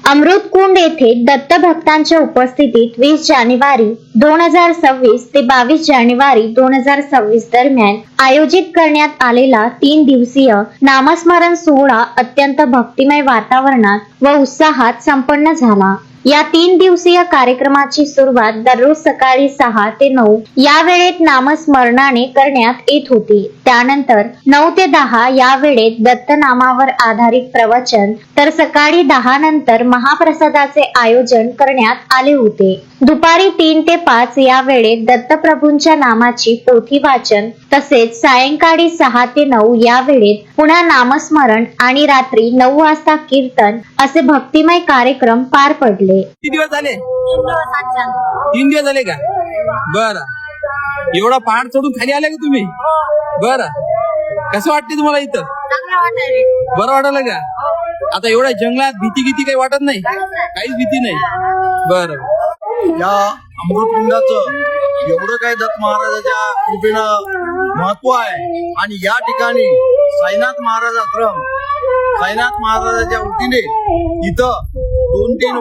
अमृतकुंड येथे दत्त भक्तांच्या उपस्थितीत 20 जानेवारी 2026 ते 22 जानेवारी 2026 दरम्यान आयोजित करण्यात आलेला 3 दिवसीय नामस्मरण सोहळा अत्यंत भक्तिमय वातावरणात व उत्साहात संपन्न झाला। या 3 दिवसीय कार्यक्रमाची सुरुवात दररोज सकाळी 6 ते 9 या वेळेत नामस्मरणाने करण्यात येत होती। त्यानंतर 9 ते 10 या वेळेत दत्त नामावर आधारित प्रवचन तर सकाळी 10 नंतर महाप्रसादाचे आयोजन करण्यात आले होते। दुपारी 3 ते 5 या वेळेत दत्तप्रभूंच्या नामाची पोथी वाचन तसेच सायंकाळी 6 ते 9 या वेळेत पुन्हा नामस्मरण आणि रात्री 9 वाजता कीर्तन असे भक्तिमय कार्यक्रम पार पडले। किती दिवस झाले? 3 दिवस झाले का? बरं, एवढा पहाड चढून खाली आले का तुम्ही? बरं, कसं वाटते तुम्हाला इथं? बरं वाटायला का? आता एवढ्या जंगलात भीती काही वाटत नाही? काहीच भीती नाही? बरं, या अमृतकुंडाचं एवढं काही दत्त महाराजाच्या कृपेनं महत्व आहे आणि या ठिकाणी साईनाथ महाराज आश्रम साईनाथ महाराजाच्या वतीने इथं 2-3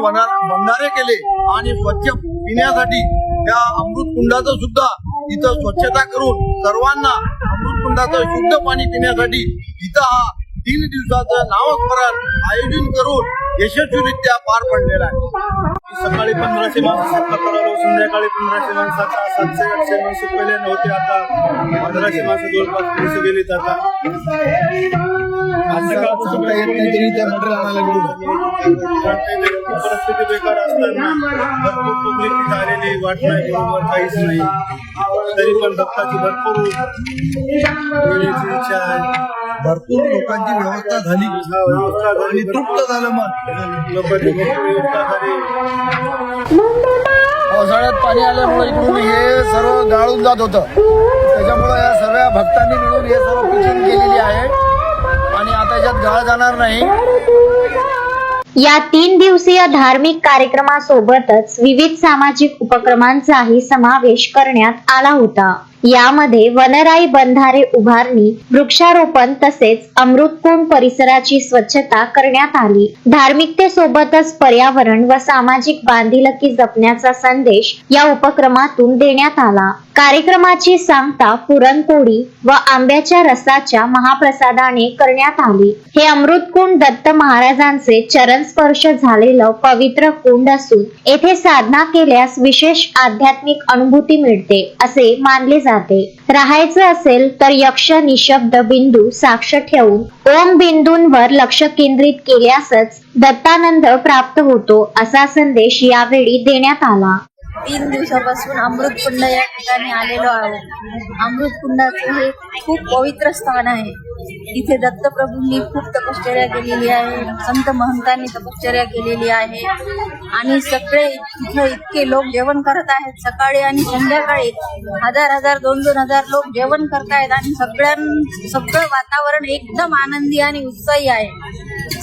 बंधारे केले आणि स्वच्छ पिण्यासाठी त्या अमृतकुंडाचं सुद्धा इथं स्वच्छता करून सर्वांना अमृतकुंडाचं शुद्ध पाणी पिण्यासाठी इथं हा 3 दिवसाचं नामस्मरण आयोजन करून यशस्वीरित्या पार पडलेला आहे। सकाळी 1500 माणसं करावं, संध्याकाळी 1500 माणसाचा 700-800 माणसं पहिले नव्हते, आता 1500 माणसं जवळपास पैसे गेलेत। आता सकाळपासून येत नाही तरी त्या मटेरियल आणायला गेलो। परिस्थिती बेकार असताना भरपूर पब्लिक तिथं आलेली, वाट नाही बरोबर काहीच नाही, तरी पण दत्ताची भरपूर वेळेची इच्छा आहे। भरपूर लोकांची व्यवस्था झाली आणि तृप्त झालं मन। लोकांची व्यवस्था झाली। पावसाळ्यात पाणी आल्यामुळे इकडून हे सर्व गाळून जात होतं, त्याच्यामुळे या सर्व भक्तांनी मिळून हे सर्व पिचिंग केलेली आहे आणि आता याच्यात गाळ जाणार नाही। या 3 दिवसीय धार्मिक कार्यक्रमासोबतच विविध सामाजिक उपक्रमांचाही समावेश करण्यात आला होता। यामध्ये वनराई बंधारे उभारणी, वृक्षारोपण तसेच अमृतकुंड परिसराची स्वच्छता करण्यात आली। धार्मिकतेसोबतच पर्यावरण व सामाजिक बांधिलकी जपण्याचा संदेश या उपक्रमातून देण्यात आला। कार्यक्रमाची सांगता पुरणपोळी व आंब्याच्या रसाच्या महाप्रसादाने करण्यात आली। हे अमृतकुंड दत्त महाराजांचे चरण स्पर्श झालेलं पवित्र कुंड असून येथे साधना केल्यास विशेष आध्यात्मिक अनुभूती मिळते असे मानले जाते। राहायचं असेल तर यक्ष निशब्द बिंदू साक्ष ठेवून ओम बिंदूंवर लक्ष केंद्रित केल्यासच दत्तानंद प्राप्त होतो असा संदेश यावेळी देण्यात आला। 3 दिवसापासून अमृतकुंड या ठिकाणी आलेलो आहोत। अमृतकुंडाचे हे खूप पवित्र स्थान आहे। इथे दत्तप्रभूंनी खूप तपश्चर्या केलेली आहे, संत महंतांनी तपश्चर्या केलेली आहे आणि सगळे इथं इतके लोक जेवण करत आहेत। सकाळी आणि संध्याकाळी 1000-1000, 2,000 लोक जेवण करतायत आणि सगळं वातावरण एकदम आनंदी आणि उत्साही आहे।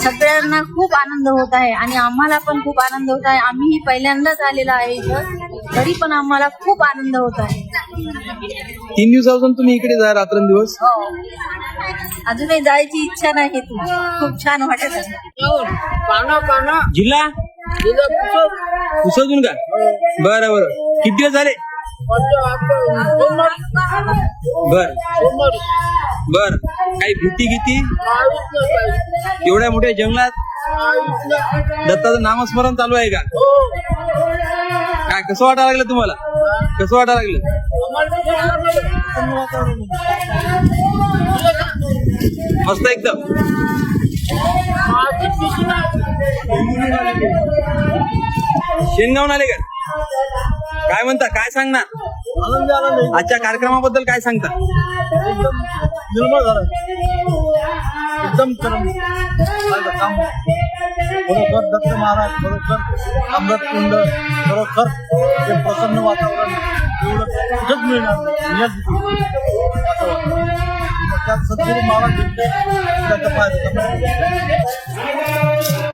सगळ्यांना खूप आनंद होत आहे आणि आम्हाला पण खूप आनंद होत आहे। आम्हीही पहिल्यांदाच आलेलो आहे इथं, तरी पण आम्हाला खूप आनंद होत आहे। 3 दिवसापासून तुम्ही इकडे जा रात्रंदिवस? हो, अजूनही जायची इच्छा नाही, खूप छान वाटत आहे। जिल्हा पुसदून का? बरं बरं, किती दिवस झाले? बर बर, काही भीती एवढ्या मोठ्या जंगलात दत्ताचं नामस्मरण चालू आहे का? काय कसं वाटायला लागलं तुम्हाला? कसं वाटायला लागलं? मस्त एकदम। शेणगावून आले का? काय म्हणता, काय सांगणार आजच्या कार्यक्रमाबद्दल? काय सांगता? एकदम निर्मळ झालं, एकदम काम खरोखर दत्त महाराज, खरोखर अमृतकुंड, खरोखर हे प्रसन्न वातावरण एवढं कुठंच मिळणार नाही। त्यात सद्गुरू महाराज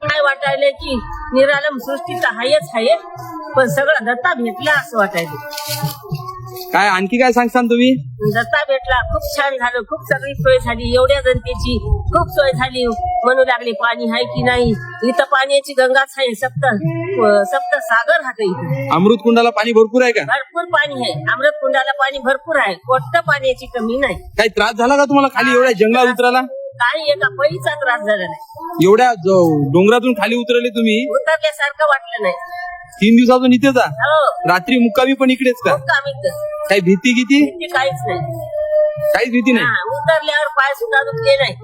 काय वाटायले की निरालम सृष्टी तर हायच आहे, पण सगळं दत्ता भेटला असं वाटायले। काय आणखी काय सांगसान तुम्ही? दत्ता भेटला, खूप छान झालं, खूप सगळी सोय झाली। एवढ्या जनतेची खूप सोय झाली. म्हणू लागले पाणी आहे की नाही. इथं पाण्याची गंगाच आहे. सप्त सागर हात इथे. अमृत कुंडाला पाणी भरपूर आहे का? भरपूर पाणी आहे. अमृत कुंडाला पाणी भरपूर आहे. कोणतं पाण्याची कमी नाही. काही त्रास झाला का तुम्हाला खाली एवढ्या जंगलात उतरायला? काही एका पैसा त्रास झाला नाही. एवढ्या डोंगरातून खाली उतरले तुम्ही? उतरल्यासारखं वाटलं नाही. 3 दिवसातून इथेच जा. हो, रात्री मुक्कामी पण इकडेच का? खूप कामी कर. काही भीती किती? ते काहीच नाही. काहीच भीती नाही. हा, उतरल्यावर पाय सुद्धा दुखले नाही.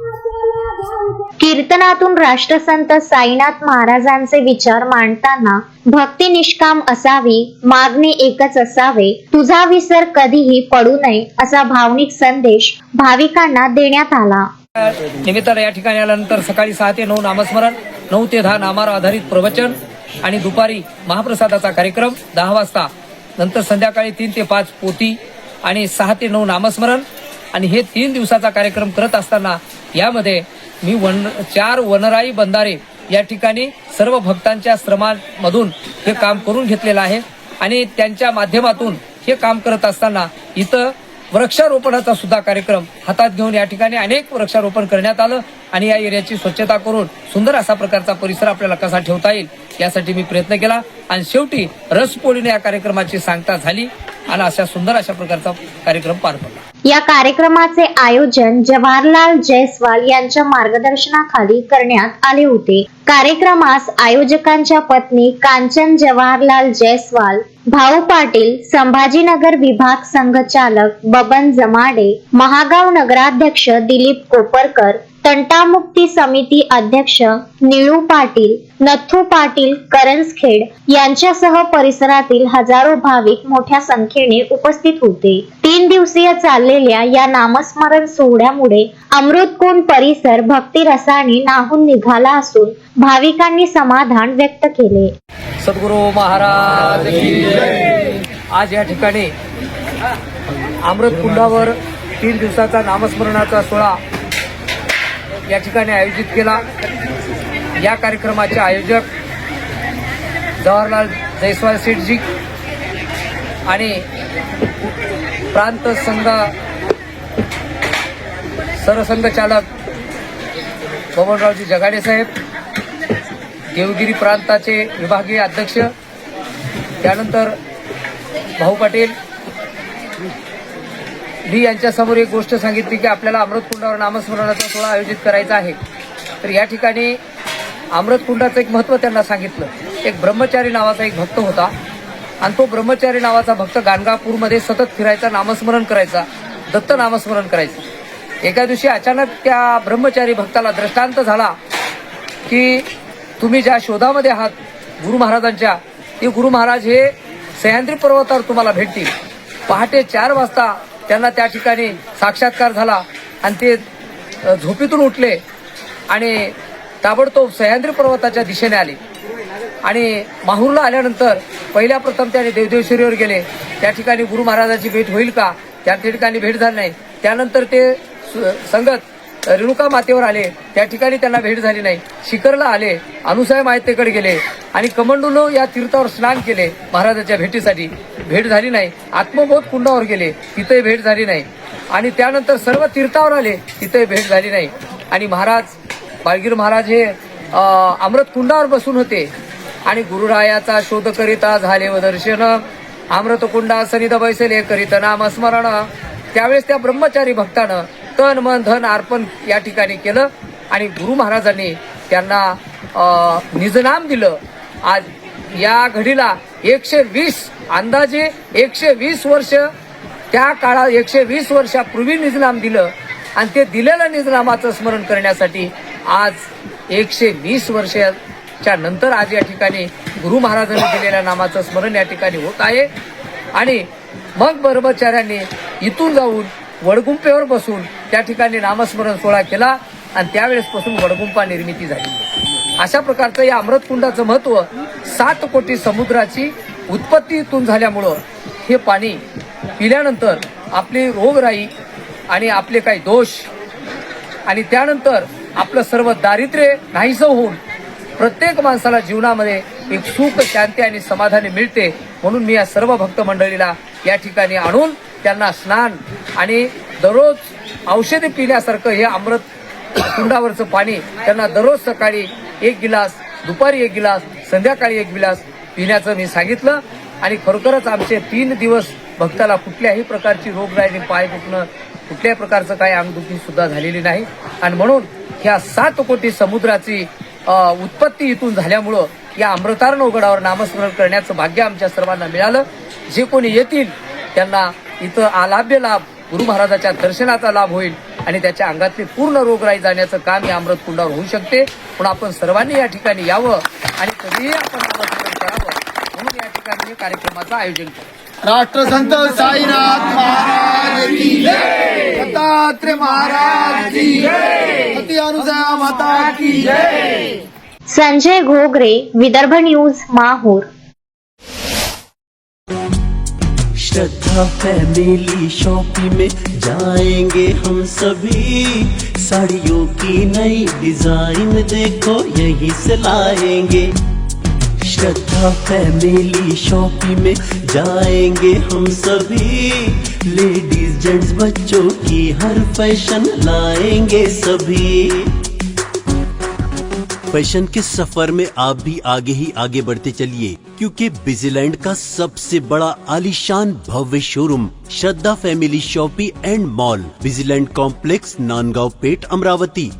कीर्तनातून राष्ट्रसंत साईनाथ महाराजांचे विचार मांडताना भक्ती निष्काम असावी, मागणे एकच असावे, तुझा विसर कधीही पडू नये असा भावनिक संदेश भाविकांना देण्यात आला. निमित्ताला या ठिकाणी आल्यानंतर सकाळी 6 ते 9 नामस्मरण, 9 ते 10 नामावर आधारित प्रवचन आणि दुपारी महाप्रसादाचा कार्यक्रम 10 वाजता. नंतर संध्याकाळी 3 ते 5 पोथी आणि 6 ते 9 नामस्मरण. आणि हे 3 दिवसाचा कार्यक्रम करत असताना यामध्ये मी 4 वनराई बंधारे या ठिकाणी सर्व भक्तांच्या श्रमांमधून हे काम करून घेतलेलं आहे. आणि त्यांच्या माध्यमातून हे काम करत असताना इथं वृक्षारोपणाचा सुद्धा कार्यक्रम हातात घेऊन या ठिकाणी अनेक वृक्षारोपण करण्यात आलं. आणि या एरियाची स्वच्छता करून सुंदर असा प्रकारचा परिसर आपल्याला कसा ठेवता येईल यासाठी मी प्रयत्न केला. आणि शेवटी रसपोळीने या कार्यक्रमाची सांगता झाली आणि अशा सुंदर अशा प्रकारचा कार्यक्रम पार पडला. या कार्यक्रमाचे आयोजन जवाहरलाल जयस्वाल यांच्या मार्गदर्शनाखाली करण्यात आले होते. कार्यक्रमास आयोजकांच्या पत्नी कांचन जवाहरलाल जयस्वाल, भाऊ पाटील, संभाजीनगर विभाग संघचालक बबन जमाडे, महागाव नगराध्यक्ष दिलीप कोपरकर, तंटामुक्ती समिती अध्यक्ष निळू पाटील, नथू पाटील करंजखेड यांच्यासह परिसरातील हजारो भाविक मोठ्या संख्येने उपस्थित होते. 3 दिवसीय चाललेल्या या नामस्मरण सोहळ्यामुळे अमृतकुंड परिसर भक्तिरसाने नाहून निघाला असून भाविकांनी समाधान व्यक्त केले. सद्गुरू महाराज की जय. आज या ठिकाणी अमृतकुंडावर 3 दिवसाचा नामस्मरणाचा सोहळा या ठिकाणी आयोजित केला. या कार्यक्रमाचे आयोजक जवाहरलाल जयस्वाल शेठजी आणि प्रांत संघ सरसंघचालक बबनरावजी जगाडे साहेब, देवगिरी प्रांताचे विभागीय अध्यक्ष, त्यानंतर भाऊ पाटील. मी यांच्यासमोर एक गोष्ट सांगितली की आपल्याला अमृतकुंडावर नामस्मरणाचा सोहळा आयोजित करायचा आहे. तर या ठिकाणी अमृतकुंडाचं एक महत्त्व त्यांना सांगितलं. एक ब्रह्मचारी नावाचा एक भक्त होता आणि तो ब्रह्मचारी नावाचा भक्त गाणगापूरमध्ये सतत फिरायचा, नामस्मरण करायचा, दत्त नामस्मरण करायचं. एका दिवशी अचानक त्या ब्रह्मचारी भक्ताला दृष्टांत झाला की तुम्ही ज्या शोधामध्ये आहात गुरु महाराजांच्या, ते गुरु महाराज हे सह्याद्री पर्वतावर तुम्हाला भेटतील. पहाटे 4 वाजता त्यांना त्या ठिकाणी साक्षात्कार झाला आणि ते झोपेतून उठले आणि ताबडतोब सह्याद्री पर्वताच्या दिशेने आले. आणि माहूरला आल्यानंतर पहिल्या प्रथम त्याने देवदेवश्वरीवर गेले. त्या ठिकाणी गुरु महाराजांची भेट होईल का, त्या ठिकाणी भेट झाली नाही. त्यानंतर ते संगत रेणुका मातेवर आले, त्या ठिकाणी त्यांना भेट झाली नाही. शिखरला आले, अनुसूया मातेकडे गेले आणि कमंडलू या तीर्थावर स्नान केले. महाराजांच्या भेटीसाठी भेट झाली नाही. आत्मबोध कुंडावर गेले, तिथे भेट झाली नाही. आणि त्यानंतर सर्व तीर्थावर आले, तिथे भेट झाली नाही. आणि महाराज बाळगीर महाराज हे अमृत कुंडावर बसून होते आणि गुरुरायाचा शोध करिता झाले व दर्शन, अमृत कुंडा सनिध बैसले करीत नामस्मरण. त्यावेळेस त्या ब्रह्मचारी भक्तानं तन मन धन अर्पण या ठिकाणी केलं आणि गुरु महाराजांनी त्यांना निजनाम दिलं. आज या घडीला 120 अंदाजे 120 वर्ष त्या काळात 120 वर्षापूर्वी निजनाम दिलं आणि ते दिलेलं निजनामाचं स्मरण करण्यासाठी आज 120 वर्षाच्या नंतर आज या ठिकाणी गुरु महाराजांनी दिलेल्या नामाचं स्मरण या ठिकाणी होत आहे. आणि मग ब्रह्मचार्यांनी इथून जाऊन वडगुंपेवर बसून त्या ठिकाणी नामस्मरण सोहळा केला आणि त्यावेळेसपासून वडगुंपा निर्मिती झाली. अशा प्रकारचं या अमृतकुंडाचं महत्व 7 कोटी समुद्राची उत्पत्ती इथून झाल्यामुळं हे पाणी पिल्यानंतर आपली रोगराई आणि आपले काही दोष आणि त्यानंतर आपलं सर्व दारिद्र्य नाहीसं होऊन प्रत्येक माणसाला जीवनामध्ये एक सुख, शांती आणि समाधानी मिळते. म्हणून मी या सर्व भक्त मंडळीला या ठिकाणी आणून त्यांना स्नान आणि दररोज औषधी पिण्यासारखं हे अमृत कुंडावरचं पाणी त्यांना दररोज सकाळी 1 गिलास, दुपारी 1 गिलास, संध्याकाळी 1 गिलास पिण्याचं मी सांगितलं. आणि खरोखरच आमचे 3 दिवस भक्ताला कुठल्याही प्रकारची रोगराई, पाय दुखणं, कुठल्याही प्रकारचं काही अंगदुखी सुद्धा झालेली नाही. आणि म्हणून ह्या 7 कोटी समुद्राची उत्पत्ती इथून झाल्यामुळं या अमृतार्ण उघडावर नामस्मरण करण्याचं भाग्य आमच्या सर्वांना मिळालं. जे कोणी येतील त्यांना इथं आलाभ्य लाभ, गुरु महाराजाच्या दर्शनाचा लाभ होईल आणि त्याच्या अंगातली पूर्ण रोगराई जाण्याचं काम या अमृत कुंडावर होऊ शकते. म्हणून आपण सर्वांनी या ठिकाणी यावं आणि कधीही आपण नामस्मरण करावं म्हणून या ठिकाणी कार्यक्रमाचं आयोजन केलं. राष्ट्रसंत साईनाथ महाराज की जय, दत्तात्रय महाराज की जय, सती अनुसया माता की जय. संजय घोगरे, विदर्भ न्यूज, माहूर. श्रद्धा फैमिली शॉपिंग में जाएंगे हम सभी, साड़ियों की नई डिजाइन देखो यहीं से लाएंगे. श्रद्धा फैमिली शॉपिंग में जाएंगे हम सभी, लेडीज जेंट्स बच्चों की हर फैशन लाएंगे सभी. फैशन के सफर में आप भी आगे ही आगे बढ़ते चलिए, क्योंकि बिजीलैंड का सबसे बड़ा आलीशान भव्य showroom Shraddha family shopping and mall, Busyland complex, Nandgaon Peth, Amravati.